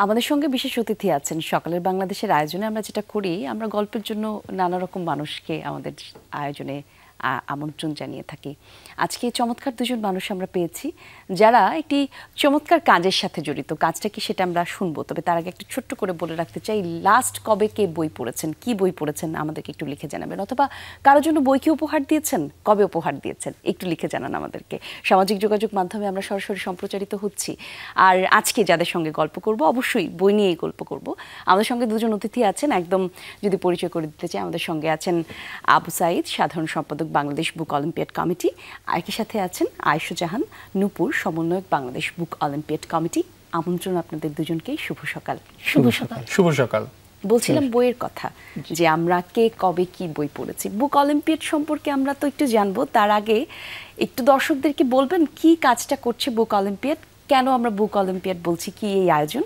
আমাদের সঙ্গে বিশেষ অতিথি আছেন। সকালের বাংলাদেশের আয়োজনে আমরা যেটা করি, আমরা গল্পের জন্য নানা রকম মানুষকে আমাদের আয়োজনে আমন্ত্রণ জানিয়ে থাকি। আজকে চমৎকার দুজন মানুষ আমরা পেয়েছি যারা একটি চমৎকার কাজের সাথে জড়িত। কাজটা কি সেটা আমরা শুনবো, তবে তার আগে একটু ছোট্ট করে বলে রাখতে চাই, লাস্ট কবে কে বই পড়েছেন, কি বই পড়েছেন আমাদেরকে একটু লিখে জানাবেন, অথবা কারোর জন্য বই কি উপহার দিয়েছেন, কবে উপহার দিয়েছেন একটু লিখে জানান আমাদেরকে। সামাজিক যোগাযোগ মাধ্যমে আমরা সরাসরি সম্প্রচারিত হচ্ছি। আর আজকে যাদের সঙ্গে গল্প করব, অবশ্যই বই নিয়েই গল্প করব। আমাদের সঙ্গে দুজন অতিথি আছেন, একদম যদি পরিচয় করে দিতে চাই, আমাদের সঙ্গে আছেন আবু সাঈদ, সাধারণ সম্পাদক বাংলাদেশ বুক অলিম্পিয়াড কমিটি। একই সাথে আছেন আয়েশা জাহান নূপুর, সমন্বয়ক বাংলাদেশ বুক অলিম্পিয়াড কমিটি। আমন্ত্রণ আপনাদের দুজনকেই। শুভ সকাল। শুভ সকাল। শুভ সকাল। বলছিলাম বইয়ের কথা, যে আমরা কে কবে কি বই পড়েছি। বুক অলিম্পিয়াড সম্পর্কে আমরা তো একটু জানবো, তার আগে একটু দর্শকদেরকে বলবেন কি কাজটা করছে বুক অলিম্পিয়াড, কেন আমরা বুক অলিম্পিয়াড বলছি, কি এই আয়োজন?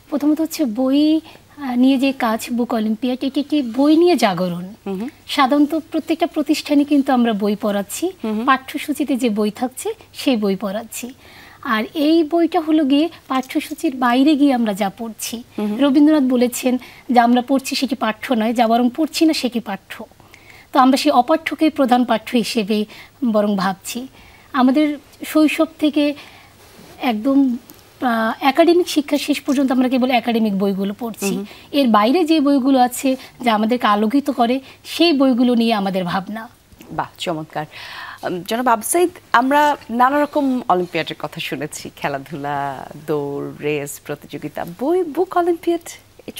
প্রথমত হচ্ছে বই নিয়ে যে কাজ বুক অলিম্পিয়াড, এটি একটি বই নিয়ে জাগরণ। সাধারণত প্রত্যেকটা প্রতিষ্ঠানে কিন্তু আমরা বই পড়াচ্ছি, পাঠ্যসূচিতে যে বই থাকছে সেই বই পড়াচ্ছি। আর এই বইটা হলো গিয়ে পাঠ্যসূচির বাইরে গিয়ে আমরা যা পড়ছি। রবীন্দ্রনাথ বলেছেন যে আমরা পড়ছি সেটি পাঠ্য নয়, যা বরং পড়ছি না সেটি পাঠ্য। তো আমরা সেই অপাঠ্যকেই প্রধান পাঠ্য হিসেবে বরং ভাবছি। আমাদের শৈশব থেকে একদম একাডেমিক শিক্ষা শেষ পর্যন্ত আমরা কেবল একাডেমিক বইগুলো পড়ছি। এর বাইরে যে বইগুলো আছে যা আমাদেরকে আলোকিত করে, সেই বইগুলো নিয়ে আমাদের ভাবনা। বাহ, চমৎকার। জনাব আবু সাঈদ, আমরা নানা রকম অলিম্পিয়াডের কথা শুনেছি, খেলাধুলা, দৌড়, রেস, প্রতিযোগিতা, বই, বুক অলিম্পিয়াড,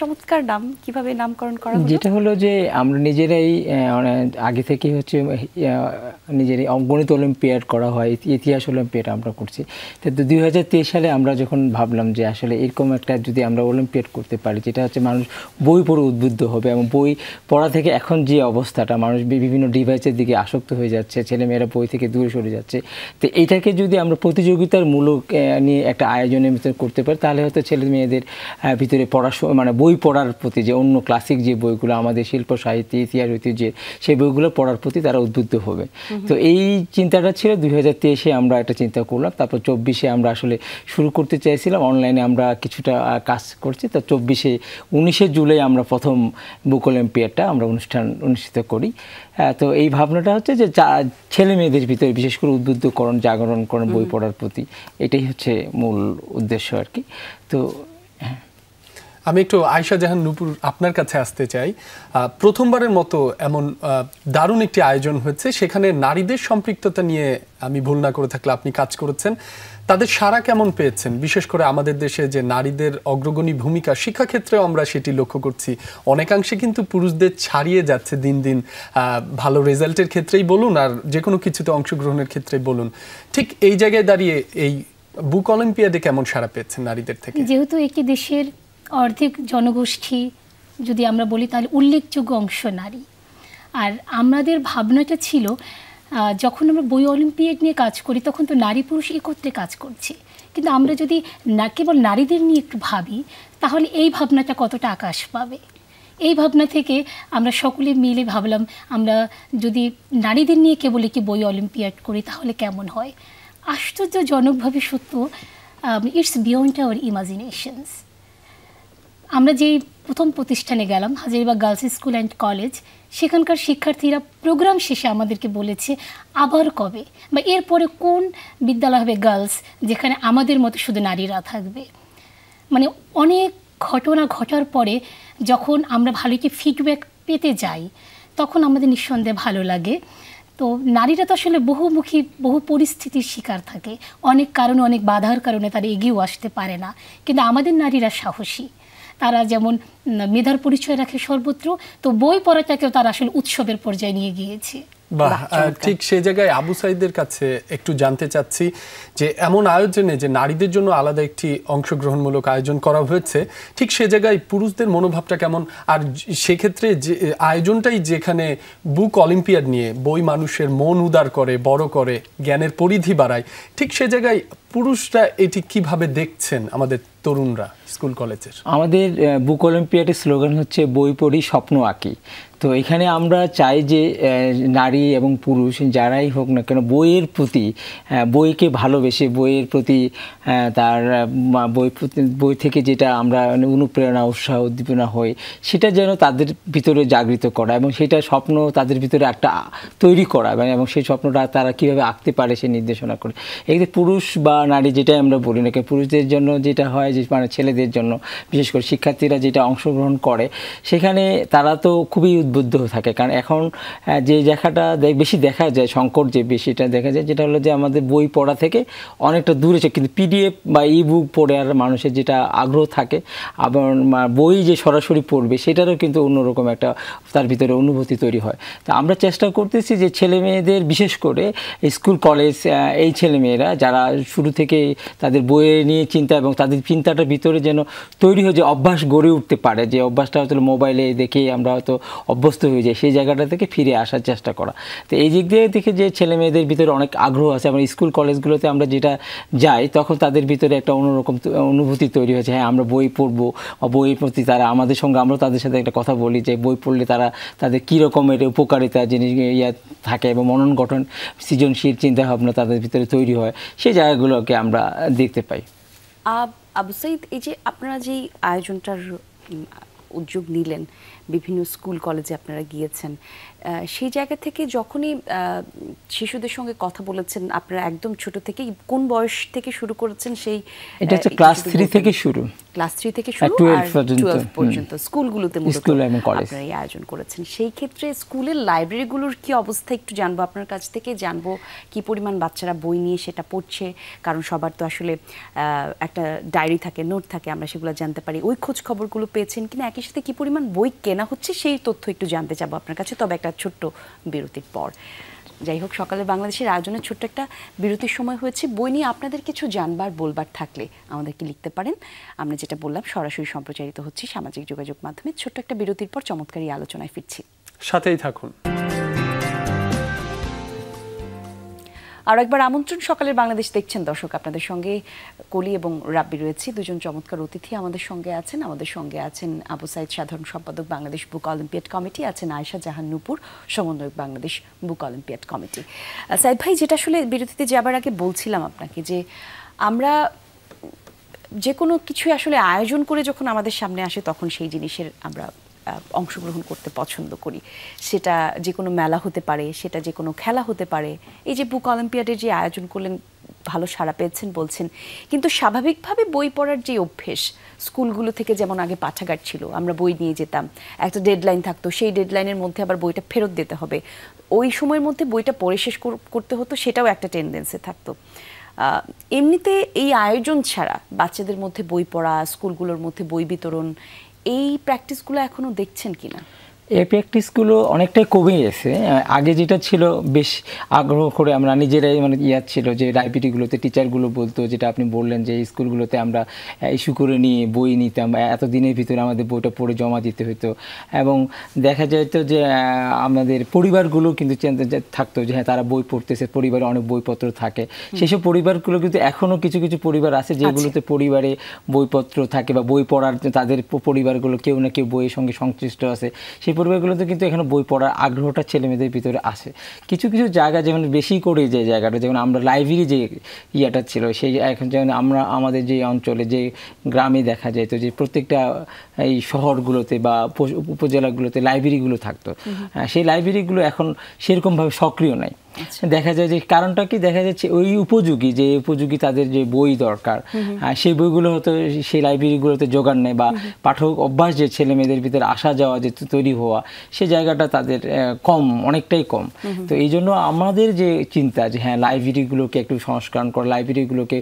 চমৎকার নাম, কিভাবে নামকরণ করা হলো? যেটা হলো যে আমরা নিজেরাই আগে থেকে হচ্ছে নিজেরাই অঙ্গণিত অলিম্পিয়াড করা হয়, ইতিহাস অলিম্পিয়াড আমরা করছি। তো 2023 সালে আমরা যখন ভাবলাম যে আসলে এরকম একটা যদি আমরা অলিম্পিয়াড করতে পারি, যেটা হচ্ছে মানুষ বই পড়ে উদ্বুদ্ধ হবে, এবং বই পড়া থেকে এখন যে অবস্থাটা, মানুষ বিভিন্ন ডিভাইসের দিকে আসক্ত হয়ে যাচ্ছে, ছেলেমেয়েরা বই থেকে দূরে সরে যাচ্ছে। তো এইটাকে যদি আমরা প্রতিযোগিতার মূলক নিয়ে একটা আয়োজনের ভিতরে করতে পারি, তাহলে হয়তো ছেলে মেয়েদের ভিতরে পড়াশোনা মানে বই পড়ার প্রতি, যে অন্য ক্লাসিক যে বইগুলো আমাদের শিল্প সাহিত্য ইতিহাস ঐতিহ্যের, সেই বইগুলো পড়ার প্রতি তারা উদ্বুদ্ধ হবে। তো এই চিন্তাটা ছিল 2023-এ আমরা একটা চিন্তা করলাম। তারপর 24-এ আমরা আসলে শুরু করতে চাইছিলাম, অনলাইনে আমরা কিছুটা কাজ করছি। তো 19শে জুলাই আমরা প্রথম বুক অলিম্পিয়াডটা আমরা অনুষ্ঠিত করি। তো এই ভাবনাটা হচ্ছে যে ছেলে মেয়েদের ভিতরে বিশেষ করে উদ্বুদ্ধকরণ, জাগরণকরণ বই পড়ার প্রতি, এটাই হচ্ছে মূল উদ্দেশ্য আর কি। তো আমি একটু আয়েশা জাহান নূপুর আপনার কাছে আসতে চাই। প্রথমবারের মতো এমন দারুণ একটি আয়োজন হয়েছে, সেখানে নারীদের সম্পৃক্ততা নিয়ে আমি ভুল না করে থাকলে আপনি কাজ করেছেন। তাদের সাড়া কেমন পেয়েছেন? বিশেষ করে আমাদের দেশে যে নারীদের অগ্রগণী ভূমিকা, শিক্ষাক্ষেত্রেও আমরা সেটি লক্ষ্য করছি, অনেকাংশে কিন্তু পুরুষদের ছাড়িয়ে যাচ্ছে দিন দিন। ভালো রেজাল্টের ক্ষেত্রেই বলুন আর যে কোনো কিছুতে অংশগ্রহণের ক্ষেত্রেই বলুন। ঠিক এই জায়গায় দাঁড়িয়ে এই বুক অলিম্পিয়াডে কেমন সাড়া পেয়েছেন নারীদের থেকে? যেহেতু একটি দেশের অর্ধেক জনগোষ্ঠী যদি আমরা বলি, তাহলে উল্লেখযোগ্য অংশ নারী। আর আমাদের ভাবনাটা ছিল, যখন আমরা বই অলিম্পিয়াড নিয়ে কাজ করি তখন তো নারী পুরুষ একত্রে কাজ করছি, কিন্তু আমরা যদি না কেবল নারীদের নিয়ে একটু ভাবি, তাহলে এই ভাবনাটা কতটা আকাশ পাবে। এই ভাবনা থেকে আমরা সকলে মিলে ভাবলাম, আমরা যদি নারীদের নিয়ে কেবল একটি বই অলিম্পিয়াড করি তাহলে কেমন হয়। আশ্চর্যজনকভাবে সত্য, ইটস বিয়ন্ড আওয়ার ইমাজিনেশনস। আমরা যেই প্রথম প্রতিষ্ঠানে গেলাম, Hazaribagh girls school and college, সেখানকার শিক্ষার্থীরা প্রোগ্রাম শেষে আমাদেরকে বলেছে আবার কবে বা এরপরে কোন বিদ্যালয় হবে গার্লস, যেখানে আমাদের মতো শুধু নারীরা থাকবে। মানে অনেক ঘটনা ঘটার পরে যখন আমরা ভালো একটি ফিডব্যাক পেতে যাই, তখন আমাদের নিঃসন্দেহে ভালো লাগে। তো নারীরা তো আসলে বহুমুখী, বহু পরিস্থিতির শিকার থাকে, অনেক কারণে, অনেক বাধার কারণে তারা এগিয়েও আসতে পারে না। কিন্তু আমাদের নারীরা সাহসী, তারা যেমন মেধার পরিচয় রাখে সর্বত্র, তো বই পড়াটাকেও তারা আসলে উৎসবের পর্যায়ে নিয়ে গিয়েছে। বাহ, ঠিক সেই জায়গায় আবু সাঈদের কাছে একটু জানতে চাচ্ছি যে এমন আয়োজনে যে নারীদের জন্য আলাদা একটি অংশগ্রহণমূলক আয়োজন করা হয়েছে, ঠিক সে জায়গায় পুরুষদের মনোভাবটা কেমন? আর সেক্ষেত্রে যে আয়োজনটাই যেখানে বুক অলিম্পিয়াড নিয়ে বই মানুষের মন উদার করে, বড় করে, জ্ঞানের পরিধি বাড়ায়, ঠিক সে জায়গায় পুরুষরা এটি কিভাবে দেখছেন আমাদের তরুণরা স্কুল কলেজের? আমাদের বুক অলিম্পিয়াডের স্লোগান হচ্ছে বই পড়ি স্বপ্ন আঁকি। তো এখানে আমরা চাই যে নারী এবং পুরুষ যারাই হোক না কেন বইয়ের প্রতি, বইকে ভালোবেসে বইয়ের প্রতি তার বই থেকে যেটা আমরা অনুপ্রেরণা, উৎসাহ, উদ্দীপনা হই, সেটা যেন তাদের ভিতরে জাগৃত করা এবং সেটা স্বপ্ন তাদের ভিতরে একটা তৈরি করা এবং সেই স্বপ্নটা তারা কীভাবে আঁকতে পারে সে নির্দেশনা করে। এক্ষেত্রে পুরুষ বা নারী যেটাই আমরা বলি না, পুরুষদের জন্য যেটা হয় যে মানে ছেলেদের জন্য বিশেষ করে শিক্ষার্থীরা যেটা অংশগ্রহণ করে সেখানে তারা তো খুবই উদ্বুদ্ধ থাকে। কারণ এখন যে জায়গাটা বেশি দেখা যায়, সংকট যে বেশিটা দেখা যায়, যেটা হলো যে আমাদের বই পড়া থেকে অনেকটা দূরে আছে, কিন্তু পিডিএফ বা ই বুক পড়ে আর মানুষের যেটা আগ্রহ থাকে, আবার বই যে সরাসরি পড়বে সেটারও কিন্তু অন্যরকম একটা তার ভিতরে অনুভূতি তৈরি হয়। তা আমরা চেষ্টা করতেছি যে ছেলে মেয়েদের, বিশেষ করে স্কুল কলেজ এই ছেলেমেয়েরা যারা শুরু থেকে তাদের বইয়ে নিয়ে চিন্তা এবং তাদের চিন্তাটার ভিতরে যেন তৈরি হয়ে যে অভ্যাস গড়ে উঠতে পারে, যে অভ্যাসটা হয়তো মোবাইলে দেখে আমরা হয়তো অভ্যস্ত হয়ে যাই, সেই জায়গাটা থেকে ফিরে আসার চেষ্টা করা। তো এই দিক দিয়ে দেখে যে ছেলে মেয়েদের ভিতরে অনেক আগ্রহ আছে এবং স্কুল কলেজগুলোতে আমরা যেটা যাই তখন তাদের ভিতরে একটা অন্যরকম অনুভূতি তৈরি হয়েছে, হ্যাঁ আমরা বই পড়বো, বইয়ের প্রতি তারা আমাদের সঙ্গে, আমরা তাদের সাথে একটা কথা বলি যে বই পড়লে তাদের কী রকমের উপকারিতা জিনিস থাকে এবং মনন গঠন, সৃজনশীল চিন্তাভাবনা তাদের ভিতরে তৈরি হয়, সেই জায়গাগুলোকে আমরা দেখতে পাই। আবু সাইদ, এই যে আপনারা যেই আয়োজনটার উদ্যোগ নিলেন, বিভিন্ন স্কুল কলেজে আপনারা গিয়েছেন, সেই জায়গা থেকে যখনই শিশুদের সঙ্গে কথা বলেছেন, আপনারা একদম ছোট থেকে কোন বয়স থেকে শুরু করেছেন? সেই এটা হচ্ছে ক্লাস 3 থেকে শুরু, ক্লাস 3 থেকে শুরু আর 12 পর্যন্ত স্কুলগুলোতে আপনারা এই আয়োজন করেছেন। সেই ক্ষেত্রে স্কুলের লাইব্রেরিগুলোর কি অবস্থা একটু জানবো আপনার কাছ থেকে, জানবো কি পরিমাণ বাচ্চারা বই নিয়ে সেটা পড়ছে, কারণ সবার তো আসলে একটা ডায়েরি থাকে, নোট থাকে, আমরা সেগুলো জানতে পারি। ওই খোঁজ খবরগুলো পেয়েছেন কিনা, একই সাথে কি পরিমাণ বই কেনা হচ্ছে সেই তথ্য একটু জানতে চাবো আপনার কাছে, তবে একটা ছোট্ট বিরতির পর। যাই হোক, সকালে বাংলাদেশের আয়োজনের ছোট্ট একটা বিরতির সময় হয়েছে। বই নিয়ে আপনাদের কিছু জানবার বলবার থাকলে আমাদেরকে লিখতে পারেন। আমরা যেটা বললাম সরাসরি সম্প্রচারিত হচ্ছে সামাজিক যোগাযোগ মাধ্যমে। ছোট্ট একটা বিরতির পর চমৎকার এই আলোচনায় ফিরছি, সাথেই থাকুন। আর একবার আমন্ত্রণ, সকালের বাংলাদেশ দেখছেন দর্শক, আপনাদের সঙ্গে কলি এবং রাব্বি রয়েছি, দুজন চমৎকার অতিথি আমাদের সঙ্গে আছেন। আমাদের সঙ্গে আছেন আবু সাইদ, সাধারণ সম্পাদক বাংলাদেশ বুক অলিম্পিয়াড কমিটি, আছেন আয়েশা জাহান নূপুর, সমন্বয়ক বাংলাদেশ বুক অলিম্পিয়াড কমিটি। সাইদ ভাই, যেটা আসলে বিরতিতে যাবার আগে বলছিলাম আপনাকে, যে আমরা যে কোনো কিছু আসলে আয়োজন করে যখন আমাদের সামনে আসে তখন সেই জিনিসের আমরা অংশগ্রহণ করতে পছন্দ করি। সেটা যে কোনো মেলা হতে পারে, সেটা যে কোনো খেলা হতে পারে। এই যে বুক অলিম্পিয়াডের যে আয়োজন করলেন, ভালো সাড়া পেয়েছেন বলছেন, কিন্তু স্বাভাবিকভাবে বই পড়ার যে অভ্যেস স্কুলগুলো থেকে যেমন আগে পাঠাগার ছিল, আমরা বই নিয়ে যেতাম, একটা ডেডলাইন থাকতো, সেই ডেডলাইনের মধ্যে আবার বইটা ফেরত দিতে হবে, ওই সময়ের মধ্যে বইটা পড়ে শেষ করতে হতো, সেটাও একটা টেন্ডেন্সি থাকতো। এমনিতে এই আয়োজন ছাড়া বাচ্চাদের মধ্যে বই পড়া, স্কুলগুলোর মধ্যে বই বিতরণ, এই প্র্যাকটিসগুলো এখনো দেখছেন কিনা? এই প্র্যাকটিসগুলো অনেকটাই কমে গেছে। আগে যেটা ছিল বেশ আগ্রহ করে আমরা নিজেরাই মানে ছিল যে লাইব্রেরিগুলোতে টিচারগুলো বলতো, যেটা আপনি বললেন যে স্কুলগুলোতে আমরা ইস্যু করে নিয়ে বই নিতাম, এত দিনের ভিতরে আমাদের বইটা পড়ে জমা দিতে হতো এবং দেখা যেত যে আমাদের পরিবারগুলো কিন্তু থাকতো যে হ্যাঁ তারা বই পড়তেছে, পরিবারে অনেক বইপত্র থাকে। সেসব পরিবারগুলো কিন্তু এখনও কিছু কিছু পরিবার আছে যেগুলোতে পরিবারে বইপত্র থাকে বা বই পড়ার তাদের পরিবারগুলো কেউ না কেউ বইয়ের সঙ্গে সংশ্লিষ্ট আছে, সেই পরিবারগুলোতে কিন্তু এখানে বই পড়ার আগ্রহটা ছেলেমেয়েদের ভিতরে আসে। কিছু কিছু জায়গা যেমন বেশি করে যে জায়গাটা, যেমন আমরা লাইব্রেরি যে ইয়েটা ছিল, সেই এখন যেমন আমরা আমাদের যে অঞ্চলে যে গ্রামে দেখা যেত যে প্রত্যেকটা এই শহরগুলোতে বা উপজেলাগুলোতে লাইব্রেরিগুলো থাকতো, সেই লাইব্রেরিগুলো এখন সেরকমভাবে সক্রিয় নাই। দেখা যায় যে কারণটা কি, দেখা যাচ্ছে ওই উপযোগী তাদের যে বই দরকার সেই বইগুলো হয়তো সেই লাইব্রেরিগুলোতে জোগাড় নেই, বা পাঠক অভ্যাস যে ছেলে মেয়েদের ভিতরে আসা যাওয়া যে তৈরি হওয়া, সে জায়গাটা তাদের কম, অনেকটাই কম। তো এই জন্য আমাদের যে চিন্তা যে হ্যাঁ লাইব্রেরিগুলোকে একটু সংস্করণ করা, লাইব্রেরিগুলোকে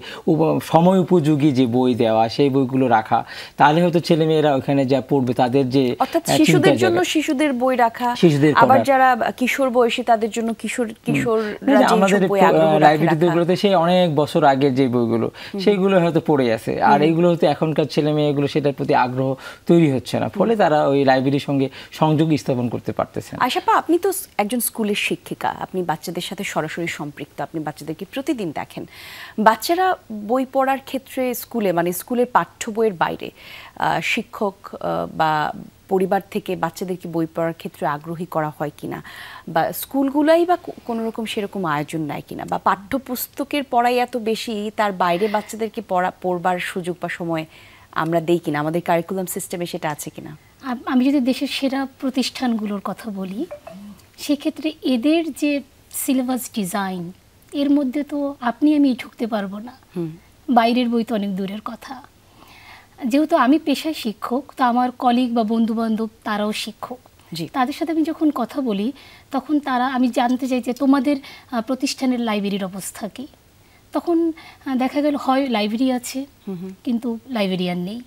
সময় উপযোগী যে বই দেওয়া, সেই বইগুলো রাখা, তাহলে হয়তো ছেলেমেয়েরা ওখানে যা পড়বে তাদের যে শিশুদের জন্য শিশুদের বই রাখা, আবার যারা কিশোর বয়সী তাদের জন্য কিশোররা যে আমাদের সব বই আগ্রহ রাখে লাইব্রেরিগুলোতে সেই অনেক বছর আগের যে বইগুলো সেইগুলো হয়তো পড়ে আছে, আর এইগুলো হয়তো এখনকার ছেলে মেয়েগুলো সেটার প্রতি আগ্রহ তৈরি হচ্ছে না, ফলে তারা ওই লাইব্রেরির সঙ্গে সংযোগ স্থাপন করতে পারতেছে না। আশাপা, আপনি তো একজন স্কুলের শিক্ষিকা, আপনি বাচ্চাদের সাথে সরাসরি সম্পৃক্ত, আপনি বাচ্চাদেরকে প্রতিদিন দেখেন। বাচ্চারা বই পড়ার ক্ষেত্রে স্কুলে, মানে স্কুলের পাঠ্য বইয়ের বাইরে শিক্ষক বা পরিবার থেকে বাচ্চাদেরকে বই পড়ার ক্ষেত্রে আগ্রহী করা হয় কিনা, বা স্কুলগুলাই বা কোনো রকম সেরকম আয়োজন নেয় কিনা, বা পাঠ্যপুস্তকের পড়াই এত বেশি তার বাইরে বাচ্চাদেরকে পড়বার সুযোগ বা সময় আমরা দেই কিনা, আমাদের কারিকুলাম সিস্টেমে সেটা আছে কিনা? আমি যদি দেশের সেরা প্রতিষ্ঠানগুলোর কথা বলি, সেক্ষেত্রে এদের যে সিলেবাস ডিজাইন, এর মধ্যে তো আপনি আমি ঢুকতে পারবো না, বাইরের বই তো অনেক দূরের কথা। যেহেতু আমি পেশায় শিক্ষক, তো আমার কলিগ বা বন্ধু বান্ধব তারাও শিক্ষক, তাদের সাথে আমি যখন কথা বলি তখন আমি জানতে চাই যে তোমাদের প্রতিষ্ঠানের লাইব্রেরির অবস্থা কী। তখন দেখা গেল হয় লাইব্রেরি আছে কিন্তু লাইব্রেরিয়ান নেই,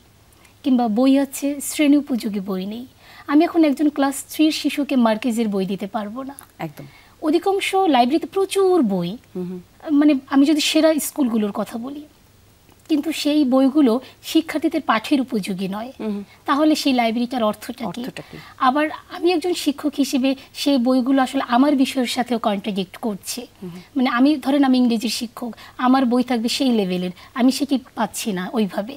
কিংবা বই আছে শ্রেণী উপযোগী বই নেই। আমি এখন একজন ক্লাস 3 শিশুকে মার্কেজের বই দিতে পারবো না। একদম অধিকাংশ লাইব্রেরিতে প্রচুর বই, মানে আমি যদি সেরা স্কুলগুলোর কথা বলি, কিন্তু সেই বইগুলো শিক্ষার্থীদের পাঠের উপযোগী নয়, তাহলে সেই লাইব্রেরিটার অর্থটা কি? আবার আমি একজন শিক্ষক হিসেবে সেই বইগুলো আসলে আমার বিষয়ের সাথেও কন্ট্রাডিক্ট করছে। মানে আমি ধরেন আমি ইংরেজির শিক্ষক, আমার বই থাকবে সেই লেভেলের, আমি সেটি পাচ্ছি না ওইভাবে।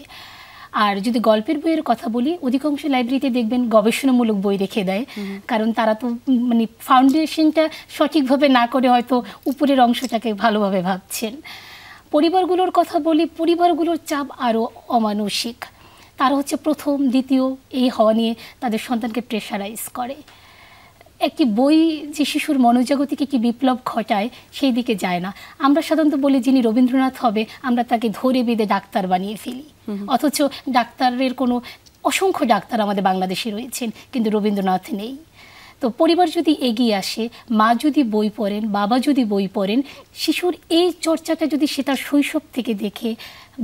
আর যদি গল্পের বইয়ের কথা বলি, অধিকাংশ লাইব্রেরিতে দেখবেন গবেষণামূলক বই রেখে দেয়, কারণ তারা তো মানে ফাউন্ডেশনটা সঠিকভাবে না করে হয়তো উপরের অংশটাকে ভালোভাবে ভাবছেন। পরিবারগুলোর কথা বলি, পরিবারগুলোর চাপ আরও অমানসিক। তারা হচ্ছে প্রথম দ্বিতীয় এই হওয়া নিয়ে তাদের সন্তানকে প্রেশারাইজ করে। একটি বই যে শিশুর মনোজগতিকে কি বিপ্লব ঘটায় সেই দিকে যায় না। আমরা সাধারণত বলি যিনি রবীন্দ্রনাথ হবে আমরা তাকে ধরে বেঁধে ডাক্তার বানিয়ে ফেলি, অথচ ডাক্তারের কোনো অসংখ্য ডাক্তার আমাদের বাংলাদেশে রয়েছেন, কিন্তু রবীন্দ্রনাথ নেই। তো পরিবার যদি এগিয়ে আসে, মা যদি বই পড়েন, বাবা যদি বই পড়েন, শিশুর এই চর্চাটা যদি সে তার শৈশব থেকে দেখে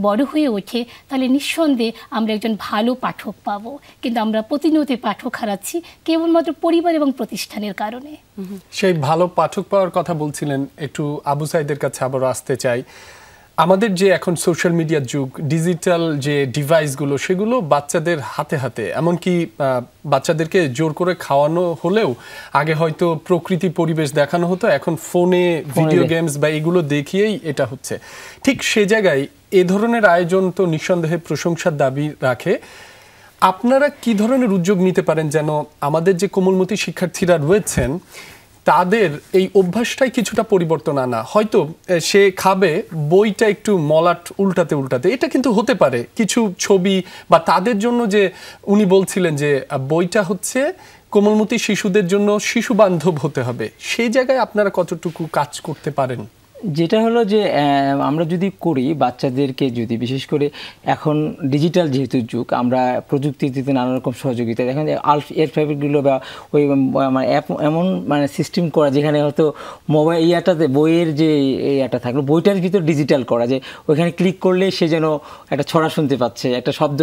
বড় হয়ে ওঠে, তাহলে নিঃসন্দেহে আমরা একজন ভালো পাঠক পাবো। কিন্তু আমরা প্রতিনিয়ত পাঠক হারাচ্ছি কেবলমাত্র পরিবার এবং প্রতিষ্ঠানের কারণে। সেই ভালো পাঠক পাওয়ার কথা বলছিলেন, একটু আবু সাইদের কাছে আবারও আসতে চাই। আমাদের যে এখন সোশ্যাল মিডিয়ার যুগ, ডিজিটাল যে ডিভাইসগুলো সেগুলো বাচ্চাদের হাতে হাতে, এমনকি বাচ্চাদেরকে জোর করে খাওয়ানো হলেও আগে হয়তো প্রকৃতি পরিবেশ দেখানো হতো, এখন ফোনে ভিডিও গেমস বা এগুলো দেখিয়েই এটা হচ্ছে। ঠিক সে জায়গায় এ ধরনের আয়োজন তো নিঃসন্দেহে প্রশংসার দাবি রাখে। আপনারা কি ধরনের উদ্যোগ নিতে পারেন যেন আমাদের যে কোমলমতি শিক্ষার্থীরা রয়েছেন তাদের এই অভ্যাসটাই কিছুটা পরিবর্তন আনা? হয়তো সে খাবে বইটা একটু মলাট উল্টাতে উল্টাতে, এটা কিন্তু হতে পারে কিছু ছবি, বা তাদের জন্য যে উনি বলছিলেন যে বইটা হচ্ছে কোমলমতি শিশুদের জন্য শিশু বান্ধব হতে হবে, সেই জায়গায় আপনারা কতটুকু কাজ করতে পারেন? যেটা হলো যে আমরা যদি করি বাচ্চাদেরকে, যদি বিশেষ করে এখন ডিজিটাল যেহেতু যুগ, আমরা প্রযুক্তিতে নানা রকম সহযোগিতা দেখেন যে এয়ারফ্যাব্রিকগুলো বা ওই মানে এমন মানে সিস্টেম করা যেখানে হয়তো মোবাইল ইয়াটাতে বইয়ের যে ইয়াটা থাকলো বইটার ভিতর ডিজিটাল করা, যে ওইখানে ক্লিক করলে সে যেন একটা ছড়া শুনতে পাচ্ছে, একটা শব্দ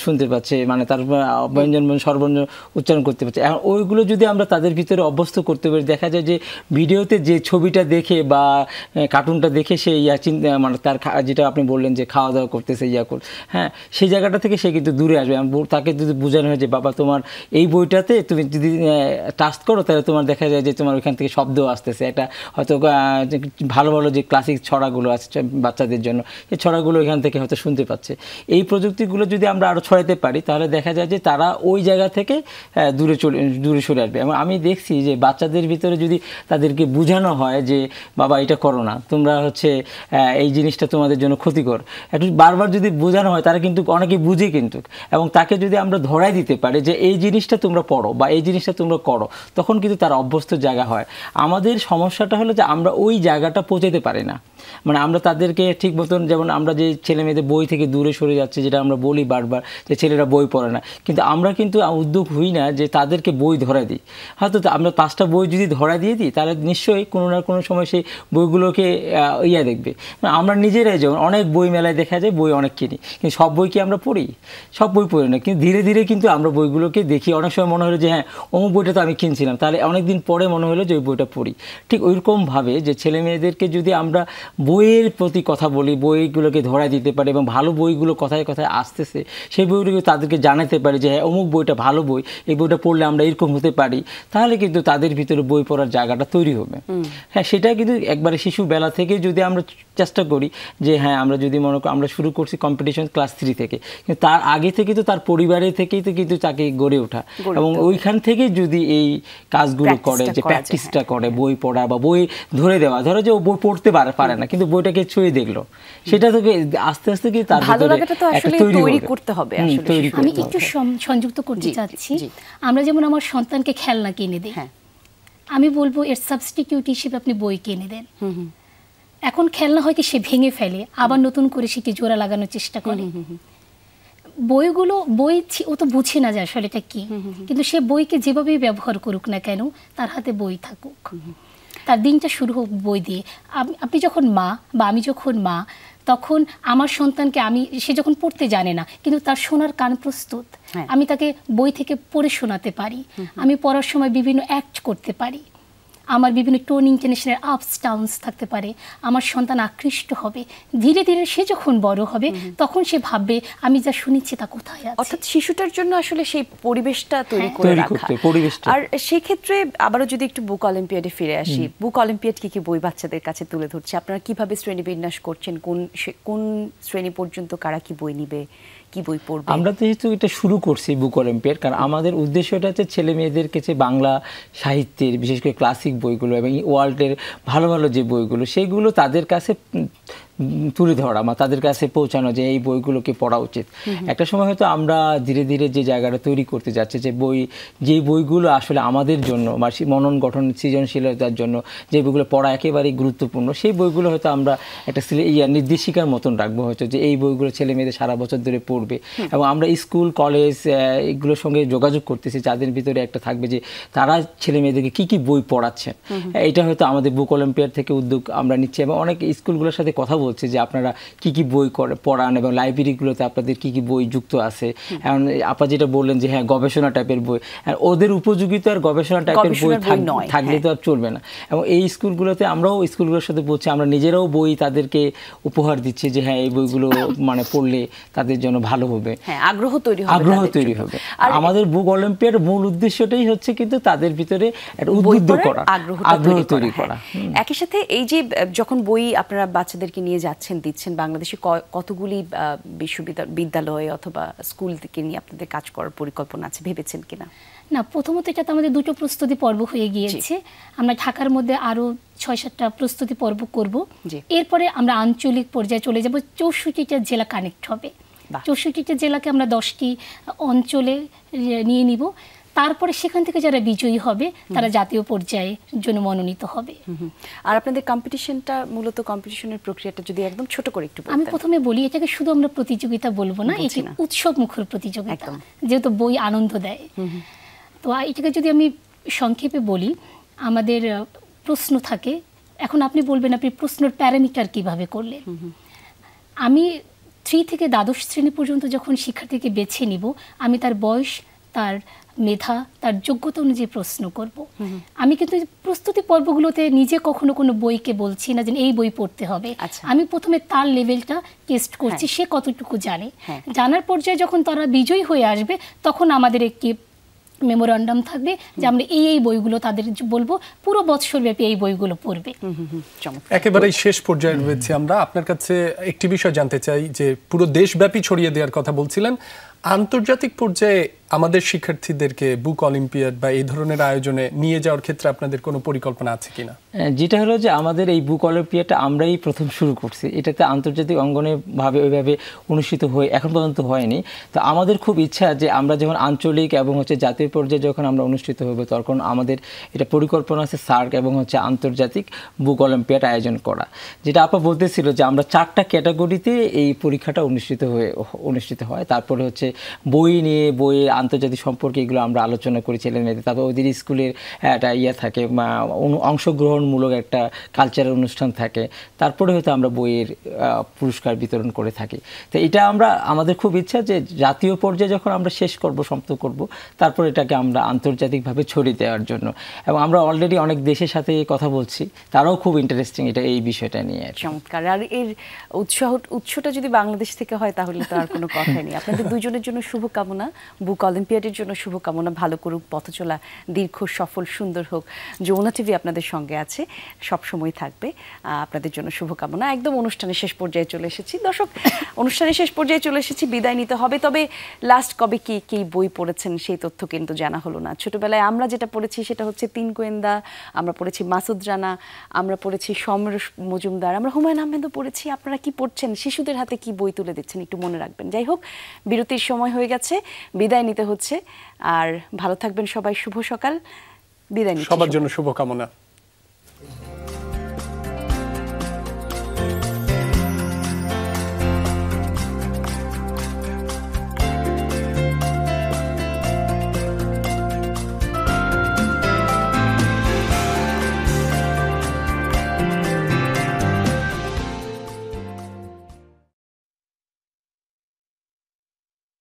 শুনতে পাচ্ছে, মানে তার ব্যঞ্জন সর্বঞ্জন উচ্চারণ করতে পারছে। এখন ওইগুলো যদি আমরা তাদের ভিতরে অভ্যস্ত করতে পারি, দেখা যায় যে ভিডিওতে যে ছবিটা দেখে বা কার্টুনটা দেখে সে চিন্তা, মানে তার যেটা আপনি বললেন যে খাওয়া দাওয়া করতেছে হ্যাঁ, সেই জায়গাটা থেকে সে কিন্তু দূরে আসবে। তাকে যদি বোঝানো হয় যে বাবা তোমার এই বইটাতে তুমি যদি টাচ করো তাহলে তোমার দেখা যায় যে তোমার ওইখান থেকে শব্দ আসতেছে, একটা হয়তো ভালো ভালো যে ক্লাসিক ছড়াগুলো আছে বাচ্চাদের জন্য, এই ছড়াগুলো এখান থেকে হয়তো শুনতে পাচ্ছে। এই প্রযুক্তিগুলো যদি আমরা আরও ছড়াতে পারি তাহলে দেখা যায় যে তারা ওই জায়গা থেকে দূরে সরে আসবে। এবং আমি দেখছি যে বাচ্চাদের ভিতরে যদি তাদেরকে বোঝানো হয় যে বাবা এটা করো না, তোমরা হচ্ছে এই জিনিসটা তোমাদের জন্য ক্ষতিকর, একটু বারবার যদি বোঝানো হয় তারা কিন্তু অনেকে বুঝে কিন্তু, এবং তাকে যদি আমরা ধরাই দিতে পারি যে এই জিনিসটা তোমরা পড়ো বা এই জিনিসটা তোমরা করো, তখন কিন্তু তার অভ্যস্ত জায়গা হয়। আমাদের সমস্যাটা হলো যে আমরা ওই জায়গাটা পৌঁছাতে পারি না। মানে আমরা তাদেরকে ঠিক মতন, যেমন আমরা যে ছেলে মেয়েদের বই থেকে দূরে সরে যাচ্ছে, যেটা আমরা বলি বারবার যে ছেলেরা বই পড়ে না, কিন্তু আমরা কিন্তু উদ্যোগ হই না যে তাদেরকে বই ধরা দিই। হয়তো আমরা 5টা বই যদি ধরা দিয়ে দিই, তাহলে নিশ্চয়ই কোনো না কোনো সময় সেই বইগুলোকে দেখবে। আমরা নিজেরাই যেমন অনেক বই মেলায় দেখা যায় বই অনেক কিনি, কিন্তু সব বই কি আমরা পড়ি? সব বই পড়ি না, কিন্তু ধীরে ধীরে কিন্তু আমরা বইগুলোকে দেখি। অনেক সময় মনে হলো যে হ্যাঁ অমুক বইটা তো আমি কিনছিলাম, তাহলে অনেকদিন পরে মনে হলো যে ওই বইটা পড়ি। ঠিক ওইরকমভাবে যে ছেলে মেয়েদেরকে যদি আমরা বইয়ের প্রতি কথা বলি, বইগুলোকে ধরা দিতে পারি এবং ভালো বইগুলো কথায় কথায় আসতেছে, সেই বইগুলো তাদেরকে জানাতে পারি যে হ্যাঁ অমুক বইটা ভালো বই, এই বইটা পড়লে আমরা এরকম হতে পারি, তাহলে কিন্তু তাদের ভিতরে বই পড়ার জায়গাটা তৈরি হবে। হ্যাঁ, সেটা কিন্তু একবারে শিশুবেলা থেকে যদি আমরা চেষ্টা করি যে হ্যাঁ আমরা যদি মনে করি আমরা শুরু করছি কম্পিটিশন ক্লাস 3 থেকে, কিন্তু তার আগে থেকে তো তার পরিবারের থেকেই তো কিন্তু তাকে গড়ে ওঠা, এবং ওইখান থেকে যদি এই কাজগুলো করে, যে প্র্যাকটিসটা করে, বই পড়া বা বই ধরে দেওয়া, ধরো যে ও বই পড়তে পারে না কিন্তু বইটাকে ছুঁয়ে দেখলো, সেটা থেকে আস্তে আস্তে কি তার ভিতরে একটা তৈরি করতে হবে। আমি একটু সংযুক্ত করতে চাচ্ছি। আমরা যেমন আমার সন্তানকে খেলনা কিনে দিই, আমি বলবো এর সাবস্টিটিউট হিসেবে আপনি বই কিনে দেন। এখন খেলনা হয়তো সে ভেঙে ফেলে, আবার নতুন করে সেটি জোড়া লাগানোর চেষ্টা করে। বইগুলো ও তো বুঝে না যে আসলে এটা কি, কিন্তু সে বইকে যেভাবেই ব্যবহার করুক না কেন, তার হাতে বই থাকুক, তার দিনটা শুরু হোক বই দিয়ে। আপনি যখন মা বা আমি যখন মা, তখন আমার সন্তানকে সে যখন পড়তে জানে না, কিন্তু তার শোনার কান প্রস্তুত, আমি তাকে বই থেকে পড়ে শোনাতে পারি। আমি পড়ার সময় বিভিন্ন অ্যাক্ট করতে পারি, আমার বিভিন্ন টোন ইন্টোনেশনের আপস ডাউনস থাকতে পারে, আমার সন্তান আকৃষ্ট হবে। ধীরে ধীরে সে যখন বড় হবে, তখন সে ভাববে আমি যা শুনেছি তা কোথায় আছে। অর্থাৎ শিশুটার জন্য আসলে সেই পরিবেশটা তৈরি করে রাখা। আর সেক্ষেত্রে আবারও যদি একটু বুক অলিম্পিয়াডে ফিরে আসি, বুক অলিম্পিয়াড কি কি বই বাচ্চাদের কাছে তুলে ধরছে? আপনারা কিভাবে শ্রেণী বিন্যাস করছেন? কোন শ্রেণী পর্যন্ত কারা কি বই নিবে, কি বই পড়বে? আমরা যেহেতু এটা শুরু করছি বুক অলিম্পিয়াড, কারণ আমাদের উদ্দেশ্যটা হচ্ছে ছেলে মেয়েদের কাছে বাংলা সাহিত্যের, বিশেষ করে ক্লাসিক বইগুলো এবং ওয়ার্ল্ডের ভালো ভালো যে বইগুলো, সেইগুলো তাদের কাছে তুলে ধরা বা তাদের কাছে পৌঁছানো যে এই বইগুলোকে পড়া উচিত। একটা সময় হয়তো আমরা ধীরে ধীরে যে জায়গাটা তৈরি করতে যাচ্ছে, যে বইগুলো আসলে আমাদের জন্য বা মনন গঠন সৃজনশীলতার জন্য যে বইগুলো পড়া একেবারেই গুরুত্বপূর্ণ, সেই বইগুলো হয়তো আমরা একটা নির্দেশিকার মতন রাখবো, হয়তো যে এই বইগুলো ছেলে মেয়েদের সারা বছর ধরে পড়বে। এবং আমরা স্কুল কলেজ এগুলোর সঙ্গে যোগাযোগ করতেছি, যাদের ভিতরে একটা থাকবে যে তারা ছেলে মেয়েদেরকে কি কি বই পড়াচ্ছেন। এটা হয়তো আমাদের বুক অলিম্পিয়াড থেকে উদ্যোগ আমরা নিচ্ছি, এবং অনেক স্কুলগুলোর সাথে কথা বলছে যে আপনারা কি কি বই পড়ান এবং লাইব্রেরিগুলোতে আপনাদের কি কি বই যুক্ত আছে। এখন আপা যেটা বললেন যে হ্যাঁ গবেষণা টাইপের বই, ওদের উপযোগিতা আর গবেষণা টাইপের বই থাকলে তো আর চলবে না। এবং এই স্কুলগুলোতে আমরাও স্কুলগুলোর সাথে বলছি, আমরা নিজেরাও বই তাদেরকে উপহার দিচ্ছি যে হ্যাঁ এই বইগুলো মানে পড়লে তাদের জন্য ভালো হবে, আগ্রহ তৈরি হবে। আমাদের বুক অলিম্পিয়াড মূল উদ্দেশ্যটাই হচ্ছে কিন্তু তাদের ভিতরে একটা উদ্বুদ্ধ করা, আগ্রহ তৈরি করা। একই সাথে এই যে যখন বই আপনারা বাচ্চাদেরকে নিয়ে যাচ্ছেন, দিচ্ছেন, বাংলাদেশে কতগুলি বিশ্ববিদ্যালয় অথবা স্কুল থেকে নিয়ে আপনাদের কাজ করার পরিকল্পনা আছে, ভেবেছেন কিনা? না, প্রথমত এটা তো আমাদের 2টো প্রস্তুতি পর্ব হয়ে গিয়েছে। আমরা ঢাকার মধ্যে আরো 6-7টা প্রস্তুতি পর্ব করব। এরপরে আমরা আঞ্চলিক পর্যায়ে চলে যাব। 64টা জেলা কানেক্ট হবে। 64টা জেলাকে আমরা 10টি অঞ্চলে নিয়ে নিব। তারপরে সেখান থেকে যারা বিজয়ী হবে তারা জাতীয় পর্যায়ে জন্য মনোনীত হবে। আর আপনাদের কম্পিটিশনটা, মূলত কম্পিটিশনের প্রক্রিয়াটা যদি একদম ছোট করে একটু বলতেন। আমি প্রথমে বলি, এটাকে শুধু আমরা প্রতিযোগিতা বলবো না, এটি উৎসব মুখর প্রতিযোগিতা, যেহেতু বই আনন্দ দেয়। তো এটাকে যদি আমি সংক্ষেপে বলি, আমাদের প্রশ্ন থাকে। এখন আপনি বলবেন আপনি প্রশ্নের প্যারামিটার কিভাবে করলেন। আমি 3 থেকে দ্বাদশ শ্রেণী পর্যন্ত যখন শিক্ষার্থীকে বেছে নিব, আমি তার বয়স, তার মেধা, তার যোগ্যতা অনুযায়ী প্রশ্ন করব। আমি কিন্তু প্রস্তুতি পর্বগুলোতে নিজে কখনো কোনো বইকে বলছি না যে এই বই পড়তে হবে। আমি প্রথমে তার লেভেলটা টেস্ট করছি, সে কতটুকু জানে। জানার পর্যায়ে যখন তারা বিজয়ী হয়ে আসবে, তখন আমাদের একটি মেমোরান্ডাম থাকবে যে আমরা এই বইগুলো তাদের বলবো, পুরো বৎসরব্যাপী এই বইগুলো পড়বে। একেবারেই শেষ পর্যায়ে রয়েছে আমরা। আপনার কাছে একটি বিষয় জানতে চাই যে পুরো দেশব্যাপী ছড়িয়ে দেওয়ার কথা বলছিলেন, আন্তর্জাতিক পর্যায়ে আমাদের শিক্ষার্থীদেরকে বুক অলিম্পিয়াড বা এই ধরনের আয়োজনে নিয়ে যাওয়ার ক্ষেত্রে আপনাদের কোনো পরিকল্পনা আছে কিনা? যেটা হলো যে আমাদের এই বুক অলিম্পিয়াডটা আমরাই প্রথম শুরু করছি, এটাতে আন্তর্জাতিক অঙ্গনে ভাবে ওইভাবে অনুষ্ঠিত হয়ে এখন পর্যন্ত হয়নি। তো আমাদের খুব ইচ্ছা যে আমরা যখন আঞ্চলিক এবং জাতীয় পর্যায়ে যখন আমরা অনুষ্ঠিত হব, তখন আমাদের এটা পরিকল্পনা আছে সার্ক এবং আন্তর্জাতিক বুক অলিম্পিয়াড আয়োজন করা। যেটা আপা বলতেছিল যে আমরা 4টা ক্যাটাগরিতে এই পরীক্ষাটা অনুষ্ঠিত হয়। তারপরে বই নিয়ে, বইয়ের আন্তর্জাতিক সম্পর্কে এগুলো আমরা আলোচনা করি ছেলে মেয়েদের। তারপর ওদের স্কুলের একটা থাকে, অংশগ্রহণমূলক একটা কালচারাল অনুষ্ঠান থাকে। তারপরে আমরা বইয়ের পুরস্কার বিতরণ করে থাকি। তো এটা আমাদের খুব ইচ্ছা যে জাতীয় পর্যায়ে যখন আমরা শেষ করব, সমাপ্ত করব, তারপর এটাকে আমরা আন্তর্জাতিকভাবে ছড়িয়ে দেওয়ার জন্য। এবং আমরা অলরেডি অনেক দেশের সাথে কথা বলছি, তারাও খুব ইন্টারেস্টিং এই বিষয়টা নিয়ে। চমৎকার। আর এর উৎসটা যদি বাংলাদেশ থেকে হয় তাহলে তো আর কোনো কথাই নেই। আপনাদের দুজনের জন্য শুভকামনা, বুক অলিম্পিয়াডের জন্য শুভকামনা, ভালো করুক, পথচলা দীর্ঘ, সফল, সুন্দর হোক। যমুনা টিভি আপনাদের সঙ্গে আছে, সব সময় থাকবে। আপনাদের জন্য শুভকামনা। একদম অনুষ্ঠানের শেষ পর্যায়ে চলে এসেছি দর্শক, অনুষ্ঠানের শেষ পর্যায়ে চলে এসেছি, বিদায় নিতে হবে। তবে লাস্ট কবে কি বই পড়েছেন সেই তথ্য কিন্তু জানা হলো না। ছোটবেলায় আমরা যেটা পড়েছি সেটা হচ্ছে 3 গোয়েন্দা, আমরা পড়েছি মাসুদ রানা, আমরা পড়েছি সমরেশ মজুমদার, আমরা হুমায়ুন আহমেদও পড়েছি। আপনারা কি পড়ছেন? শিশুদের হাতে কি বই তুলে দিচ্ছেন একটু মনে রাখবেন। যাই হোক, বিরতির সময় হয়ে গেছে, বিদায় নিতে হচ্ছে। আর ভালো থাকবেন সবাই। শুভ সকাল, বিদায় নিচ্ছি। সবার জন্য শুভকামনা।